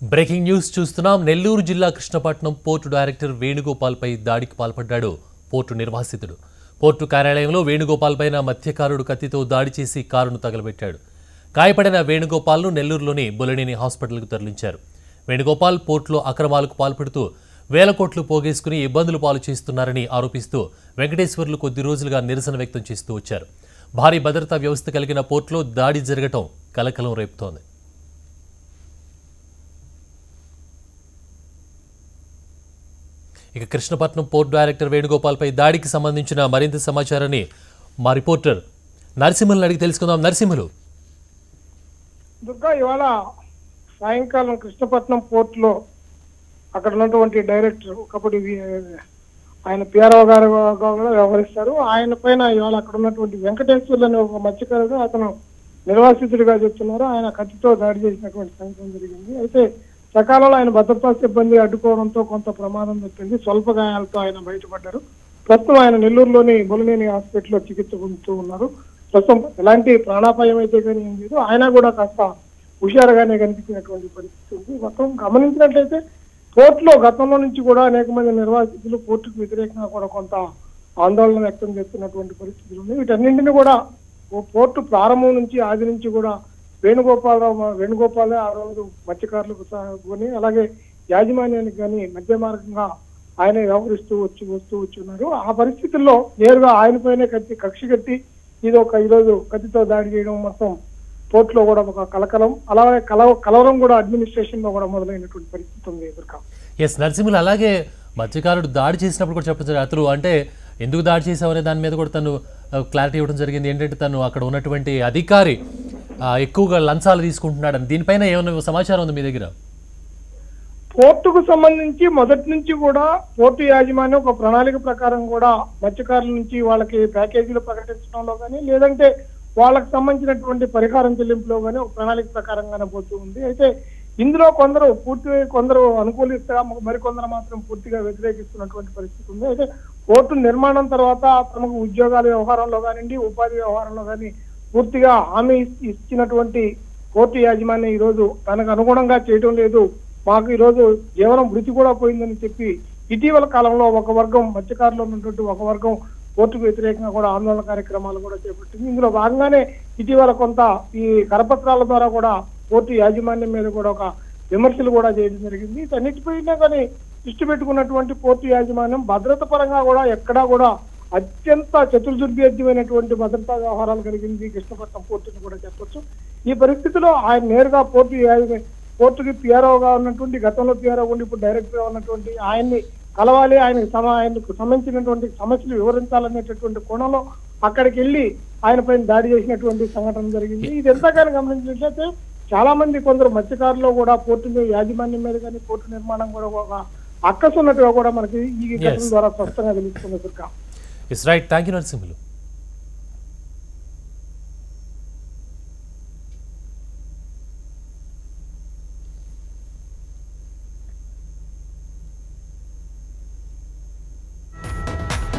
Breaking news చూస్తున్నాం. నెల్లూరు జిల్లా Krishnapatnam port director వేణుగోపాల్పై దాడికి పాల్పడ్డాడు పోర్టు నిర్వాసితుడు. పోర్టు కార్యాలయంలో వేణుగోపాల్ పైన మత్స్యకారుడు కత్తితో దాడి చేసి కారును తగలబెట్టాడు. గాయపడిన వేణుగోపాల్ను నెల్లూరులోని బొలనేని హాస్పిటల్కు తరలించారు. వేణుగోపాల్ పోర్టులో అక్రమాలకు పాల్పడుతూ వేల కోట్లు పోగేసుకుని ఇబ్బందులు పాలు చేస్తున్నారని ఆరోపిస్తూ వెంకటేశ్వర్లు కొద్ది రోజులుగా నిరసన వ్యక్తం చేస్తూ వచ్చారు. భారీ భద్రతా వ్యవస్థ కలిగిన పోర్టులో దాడి జరగటం కలకలం రేపుతోంది. ఇక కృష్ణపట్నం పోర్టు డైరెక్టర్ వేణుగోపాల్పై దాడికి సంబంధించిన మరింత సమాచారాన్ని మా రిపోర్టర్ నరసింహులను అడిగి తెలుసుకుందాం. నరసింహులు, దుర్గా, ఇవాళ సాయంకాలం కృష్ణపట్నం పోర్టులో అక్కడ ఉన్నటువంటి డైరెక్టర్ ఒకప్పుడు ఆయన పిఆర్ఓ గారుగా వ్యవహరిస్తారు. ఆయన పైన ఇవాళ అక్కడ ఉన్నటువంటి వెంకటేశ్వర్లు అనే ఒక మత్స్యకారుడు, అతను నిర్వాసితుడిగా చెప్తున్నారు, ఆయన కత్తితో దాడి చేసినటువంటి సంఘటన జరిగింది. అయితే సకాలంలో ఆయన భద్రతా సిబ్బంది అడ్డుకోవడంతో కొంత ప్రమాదం తప్పింది. స్వల్ప గాయాలతో ఆయన బయటపడ్డారు. ప్రస్తుతం ఆయన నెల్లూరులోని బొలనేని హాస్పిటల్లో చికిత్స పొందుతూ ఉన్నారు. ప్రస్తుతం ఎలాంటి ప్రాణాపాయం అయితే కానీ ఏం లేదు. ఆయన కూడా కాస్త హుషారుగానే కనిపించినటువంటి పరిస్థితి ఉంది. మొత్తం గమనించినట్లయితే పోర్టులో గతంలో నుంచి కూడా అనేక మంది నిర్వాసితులు పోర్టుకు వ్యతిరేకంగా కూడా కొంత ఆందోళన వ్యక్తం చేస్తున్నటువంటి పరిస్థితులు ఉన్నాయి. వీటన్నింటినీ కూడా పోర్టు ప్రారంభం నుంచి ఆది నుంచి కూడా వేణుగోపాలే ఆ రోజు మత్స్యకారులకు కొని అలాగే యాజమాన్యానికి కానీ మధ్య మార్గంగా ఆయనే వ్యవహరిస్తూ వస్తూ ఉన్నారు. ఆ పరిస్థితుల్లో నేరుగా ఆయనపైనే కక్ష కట్టి ఈరోజు కత్తితో దాడి చేయడం మొత్తం పోర్టులో కూడా ఒక కలకలం, అలాగే కలవరం కూడా అడ్మినిస్ట్రేషన్ లో కూడా మొదలైనటువంటి పరిస్థితి ఉంది. ఎస్ నరసింహులు, అలాగే మత్స్యకారుడు దాడి చేసినప్పుడు కూడా చెప్పచ్చు, అతను అంటే ఎందుకు దాడి చేసావనే దాని మీద కూడా తను క్లారిటీ ఇవ్వడం జరిగింది. ఏంటంటే తను అక్కడ ఉన్నటువంటి అధికారి ఎక్కువగా లంచాలు తీసుకుంటున్నాడని, దీనిపైన ఏమైనా సమాచారం ఉంది మీ దగ్గర? పోర్టుకు సంబంధించి మొదటి నుంచి కూడా పోర్టు యాజమాన్యం ఒక ప్రణాళిక ప్రకారం కూడా మత్స్యకారుల నుంచి వాళ్ళకి ప్యాకేజీలు ప్రకటించడంలో కానీ లేదంటే వాళ్ళకి సంబంధించినటువంటి పరిహారం చెల్లింపులో కానీ ఒక ప్రణాళిక ప్రకారంగానే పోతూ ఉంది. అయితే ఇందులో కొందరు అనుకూలిస్తగా మరికొందరు మాత్రం పూర్తిగా వ్యతిరేకిస్తున్నటువంటి పరిస్థితి ఉంది. అయితే పోర్టు నిర్మాణం తర్వాత తమకు ఉద్యోగాల వ్యవహారంలో కానివ్వండి, ఉపాధి వ్యవహారంలో కానీ పూర్తిగా హామీ ఇచ్చినటువంటి పోర్టు యాజమాన్యం ఈ రోజు తనకు అనుగుణంగా చేయడం లేదు, మాకు ఈ రోజు జీవనం వృత్తి కూడా పోయిందని చెప్పి ఇటీవల కాలంలో ఒక వర్గం మత్స్యకారులు ఉన్నటువంటి ఒక వర్గం పోర్టుకు వ్యతిరేకంగా కూడా ఆందోళన కార్యక్రమాలు కూడా చేపట్టింది. ఇందులో భాగంగానే ఇటీవల కొంత ఈ కరపత్రాల ద్వారా కూడా పోర్టు యాజమాన్యం మీద కూడా ఒక విమర్శలు కూడా చేయడం జరిగింది. వీటన్నిటిపైనా కానీ దృష్టి పెట్టుకున్నటువంటి పోర్టు యాజమాన్యం భద్రత పరంగా కూడా ఎక్కడా కూడా అత్యంత చతుర్దుర్భేద్యమైనటువంటి భద్రతా వ్యవహారాలు కలిగింది కృష్ణపట్నం పోర్టుని కూడా చెప్పొచ్చు. ఈ పరిస్థితిలో ఆయన నేరుగా పోర్టుకి పిఆర్ఓగా ఉన్నటువంటి, గతంలో పిఆర్ఓ ఉండి ఇప్పుడు డైరెక్టర్గా ఉన్నటువంటి ఆయన్ని కలవాలి, ఆయనకు సంబంధించినటువంటి సమస్యలు వివరించాలనేటటువంటి కోణంలో అక్కడికి వెళ్ళి ఆయన పైన దాడి చేసినటువంటి సంఘటన జరిగింది. ఇది ఎంతగానో గమనించినట్లయితే చాలా మంది కొందరు మత్స్యకారులు కూడా పోర్టు యాజమాన్యం మీద కానీ పోర్టు నిర్మాణం కూడా ఒక అక్కసు ఉన్నట్టుగా కూడా మనకి ఈ ఘటన ద్వారా స్పష్టంగా తెలుస్తుంది. It's right. Thank you Narasimhulu.